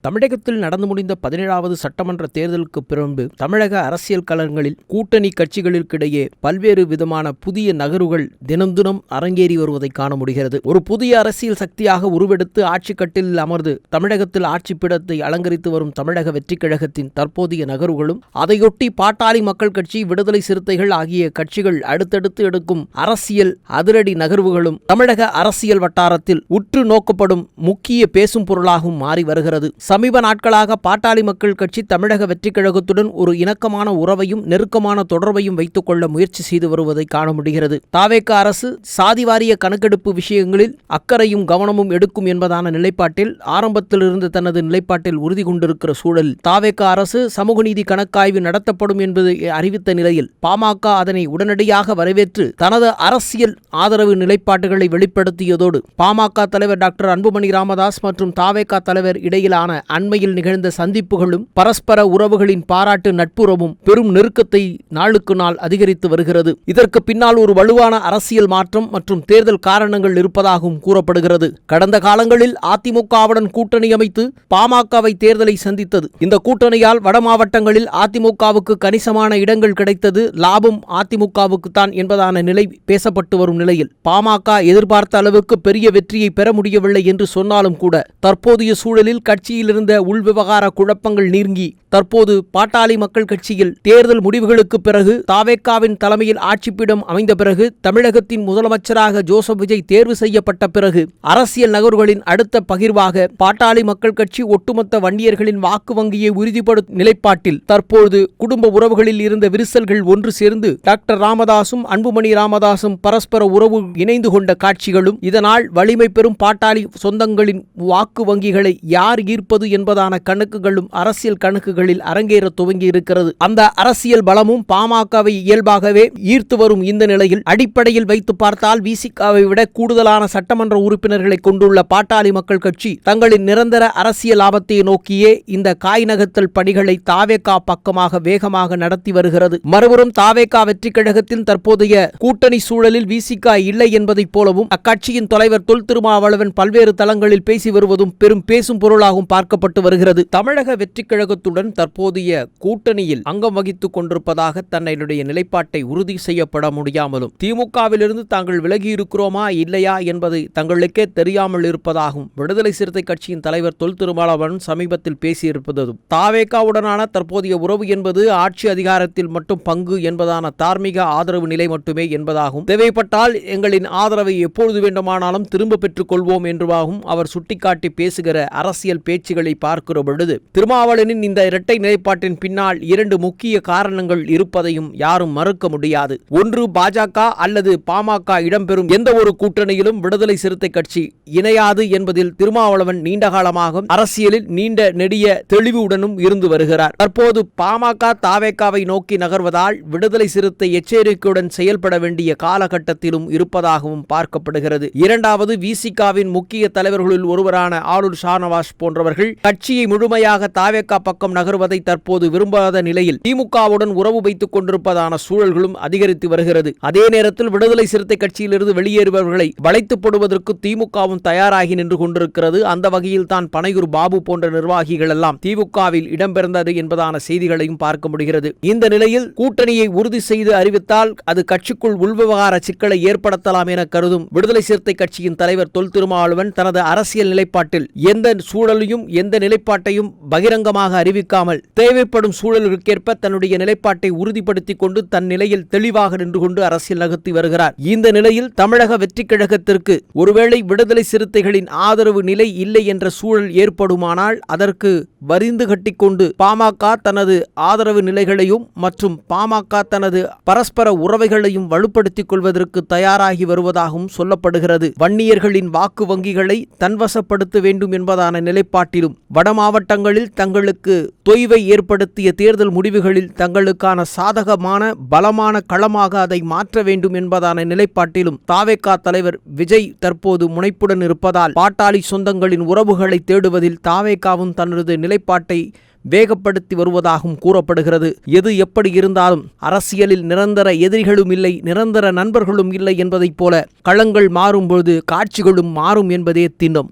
தமிழகத்தில் நடந்து முடிந்த 17வது சட்டமன்ற தேர்தலுக்கு பிறகு தமிழக அரசியல் களங்களில் கூட்டணி கட்சிகளுக்கிடையே பல்வேறு விதமான புதிய நகர்வுகள் தினம் தினம் அரங்கேறி வருவதை காண முடிகிறது. ஒரு புதிய அரசியல் சக்தியாக உருவெடுத்து ஆட்சிக் கட்டிலில் அமர்ந்து தமிழகத்தில் ஆட்சி பீடத்தை அலங்கரித்து வரும் தமிழக வெற்றிக் கழகத்தின் தற்போதைய நகர்வுகளும், அதையொட்டி பாட்டாளி மக்கள் கட்சி, விடுதலை சிறுத்தைகள் ஆகிய கட்சிகள் அடுத்தடுத்து எடுக்கும் அரசியல் அதிரடி நகர்வுகளும் தமிழக அரசியல் வட்டாரத்தில் உற்று நோக்கப்படும் முக்கிய பேசும் பொருளாகவும் மாறி வருகிறது. சமீப நாட்களாக பாட்டாளி மக்கள் கட்சி தமிழக வெற்றிக் கழகத்துடன் ஒரு இணக்கமான உறவையும் நெருக்கமான தொடர்பையும் வைத்துக் கொள்ள முயற்சி செய்து வருவதை காண முடிகிறது. தாவேகா அரசு சாதிவாரிய கணக்கெடுப்பு விஷயங்களில் அக்கறையும் கவனமும் எடுக்கும் என்பதான நிலைப்பாட்டில் ஆரம்பத்திலிருந்து தனது நிலைப்பாட்டில் உறுதி கொண்டிருக்கிற சூழலில் தாவேகா அரசு சமூக நீதி கணக்காய்வு நடத்தப்படும் என்பதை அறிவித்த நிலையில் பாமக அதனை உடனடியாக வரவேற்று தனது அரசியல் ஆதரவு நிலைப்பாட்டுகளை வெளிப்படுத்தியதோடு பாமக தலைவர் டாக்டர் அன்புமணி ராமதாஸ் மற்றும் தாவேகா தலைவர் இடையிலான அண்மையில் நிகழ்ந்த சந்திப்புகளும் பரஸ்பர உறவுகளின் பாராட்டு நட்புறவும் பெரும் நெருக்கத்தை நாளுக்கு நாள் அதிகரித்து வருகிறது. இதற்கு பின்னால் ஒரு வலுவான அரசியல் மாற்றம் மற்றும் தேர்தல் காரணங்கள் இருப்பதாகவும் கூறப்படுகிறது. கடந்த காலங்களில் அதிமுகவுடன் கூட்டணி அமைத்து பாமகவை தேர்தலை சந்தித்தது. இந்த கூட்டணியால் வட மாவட்டங்களில் அதிமுகவுக்கு கணிசமான இடங்கள் கிடைத்தது. லாபம் அதிமுகவுக்கு தான் என்பதான நிலை பேசப்பட்டு வரும் நிலையில் பாமக எதிர்பார்த்த அளவுக்கு பெரிய வெற்றியை பெற முடியவில்லை என்று சொன்னாலும் கூட தற்போதைய சூழலில் கட்சியில் இருந்த உள்விவகார குழப்பங்கள் நீங்கி தற்போது பாட்டாளி மக்கள் கட்சியில் தேர்தல் முடிவுகளுக்கு பிறகு தாவேகாவின் தலைமையில் ஆட்சிப்பீடம் அமைந்த பிறகு தமிழகத்தின் முதலமைச்சராக ஜோசப் விஜய் தேர்வு செய்யப்பட்ட பிறகு அரசியல் நகர்வுகளின் அடுத்த பகிர்வாக பாட்டாளி மக்கள் கட்சி ஒட்டுமொத்த வன்னியர்களின் வாக்கு வங்கியை உறுதிப்படுத்தும் நிலைப்பாட்டில் தற்போது குடும்ப உறவுகளில் இருந்த விரிசல்கள் ஒன்று சேர்ந்து டாக்டர் ராமதாசும் அன்புமணி ராமதாசும் பரஸ்பர உறவு இணைந்து கொண்ட காட்சிகளும், இதனால் வலிமை பெறும் பாட்டாளி சொந்தங்களின் வாக்கு வங்கிகளை யார் ஈர்ப்பது என்பதான கணக்குகளும் அரசியல் கணக்குகளில் அரங்கேற துவங்கி இருக்கிறது. அந்த அரசியல் பலமும் பாமகவை இயல்பாகவே ஈர்த்து வரும் இந்த நிலையில் அடிப்படையில் வைத்து பார்த்தால் விசிகாவை விட கூடுதலான சட்டமன்ற உறுப்பினர்களை கொண்டுள்ள பாட்டாளி மக்கள் கட்சி தங்களின் நிரந்தர அரசியல் லாபத்தை நோக்கியே இந்த காய் நகர்த்தல் பணிகளை தாவேகா பக்கமாக வேகமாக நடத்தி வருகிறது. மறுபுறம் தாவேகா வெற்றிக் கழகத்தின் தற்போதைய கூட்டணி சூழலில் விசிகா இல்லை என்பதைப் போலவும் அக்கட்சியின் தலைவர் தொல் திருமாவளவன் பல்வேறு தளங்களில் பேசி வருவதும் பெரும் பேசும் பொருளாகவும் பார்க்கப்பட்டு வருகிறது. தமிழக வெற்றிக் கழகத்துடன் தற்போதைய கூட்டணியில் அங்கம் வகித்துக் கொண்டிருப்பதாக தன்னுடைய நிலைப்பாட்டை உறுதி செய்யப்பட முடியாமலும் திமுகவிலிருந்து தாங்கள் விலகி இருக்கிறோமா இல்லையா என்பது தங்களுக்கே தெரியாமல் இருப்பதாகவும் விடுதலை சிறுத்தை கட்சியின் தலைவர் தொல் திருமாவளவன் சமீபத்தில் பேசியிருப்பதும் தாவேகாவுடனான தற்போதைய உறவு என்பது ஆட்சி அதிகாரத்தில் மட்டும் பங்கு என்பதான தார்மீக ஆதரவு நிலை மட்டுமே என்பதாகவும், தேவைப்பட்டால் எங்களின் ஆதரவை எப்பொழுது வேண்டுமானாலும் திரும்ப பெற்றுக் கொள்வோம் என்றும் அவர் சுட்டிக்காட்டி பேசுகிற அரசியல் பேச்சுகளை பார்க்கிற பொழுது திருமாவளவனின் இந்த இரட்டை நிலைப்பாட்டின் பின்னால் இரண்டு முக்கிய காரணங்கள் இருப்பதையும் யாரும் மறுக்க முடியாது. ஒன்று, பாஜக அல்லது பாமக இடம்பெறும் எந்த ஒரு கூட்டணியிலும் விடுதலை சிறுத்தை கட்சி இணையாது என்பதில் திருமாவளவன் நீண்ட காலமாக அரசியலில் நீண்ட நெடிய தெளிவுடனும் இருந்து வருகிறார். தற்போது பாமக தாவேகாவை நோக்கி நகர்வதால் விடுதலை சிறுத்தை எச்சரிக்கையுடன் செயல்பட வேண்டிய காலகட்டத்திலும் இருப்பதாகவும் பார்க்கப்படுகிறது. இரண்டாவது, விசிகாவின் முக்கிய தலைவர்களில் ஒருவரான ஆளுநர் ஷானவாஸ் போன்றவர்கள் கட்சியை முழுமையாக தாவேகா பக்கம் நகர்வதை தற்போது விரும்பாத நிலையில் திமுகவுடன் உறவு வைத்துக் கொண்டிருப்பதான சூழல்களும் அதிகரித்து வருகிறது. அதே நேரத்தில் விடுதலை சிறுத்தை கட்சியிலிருந்து வெளியேறுபவர்களை வளைத்து போடுவதற்கு திமுகவும் தயாராகி நின்று கொண்டிருக்கிறது. அந்த வகையில் தான் பனையூர் பாபு போன்ற நிர்வாகிகள் எல்லாம் திமுகவில் இடம்பெயர்ந்தது என்பதான செய்திகளையும் பார்க்க முடிகிறது. இந்த நிலையில் கூட்டணியை உறுதி செய்து அறிவித்தால் அது கட்சிக்குள் உள்விவகார சிக்கலை ஏற்படுத்தலாம் என கருதும் விடுதலை சிறுத்தை கட்சியின் தலைவர் தொல் திருமாவளவன் தனது அரசியல் நிலைப்பாட்டில் எந்த சூழலையும் எந்த நிலைப்பாட்டையும் பகிரங்கமாக அறிவிக்காமல் தேவைப்படும் சூழலுக்கேற்ப தன்னுடைய நிலைப்பாட்டை உறுதிப்படுத்திக் கொண்டு தன் நிலையில் தெளிவாக நின்று கொண்டு அரசியல் நகர்த்தி வருகிறார். இந்த நிலையில் தமிழக வெற்றிக் கழகத்திற்கு ஒருவேளை விடுதலை சிறுத்தைகளின் ஆதரவு நிலை இல்லை என்ற சூழல் ஏற்படுமானால் அதற்கு வரிந்து கட்டிக்கொண்டு பாமக தனது ஆதரவு நிலைகளையும் மற்றும் பாமக தனது பரஸ்பர உறவுகளையும் வலுப்படுத்திக் கொள்வதற்கு தயாராகி வருவதாகவும் சொல்லப்படுகிறது. வன்னியர்களின் வாக்கு வங்கிகளை தன்வசப்படுத்த வேண்டும் என்பதான நிலைப்பாட்டிலும் வட மாவட்டங்களில் தங்களுக்கு தொய்வை ஏற்படுத்திய தேர்தல் முடிவுகளில் தங்களுக்கான சாதகமான பலமான களமாக அதை மாற்ற வேண்டும் என்பதான நிலைப்பாட்டிலும் தாவேகா தலைவர் விஜய் தற்போது முனைப்புடன் இருப்பதால் பாட்டாளி சொந்தங்களின் உறவுகளை தேடுவதில் தாவேகாவும் தனது நிலைப்பாட்டை வேகப்படுத்தி வருவதாகவும் கூறப்படுகிறது. எது எப்படி இருந்தாலும் அரசியலில் நிரந்தர எதிரிகளும் இல்லை, நிரந்தர நண்பர்களும் இல்லை என்பதைப் போல களங்கள் மாறும்போது காட்சிகளும் மாறும் என்பதே திண்ணம்.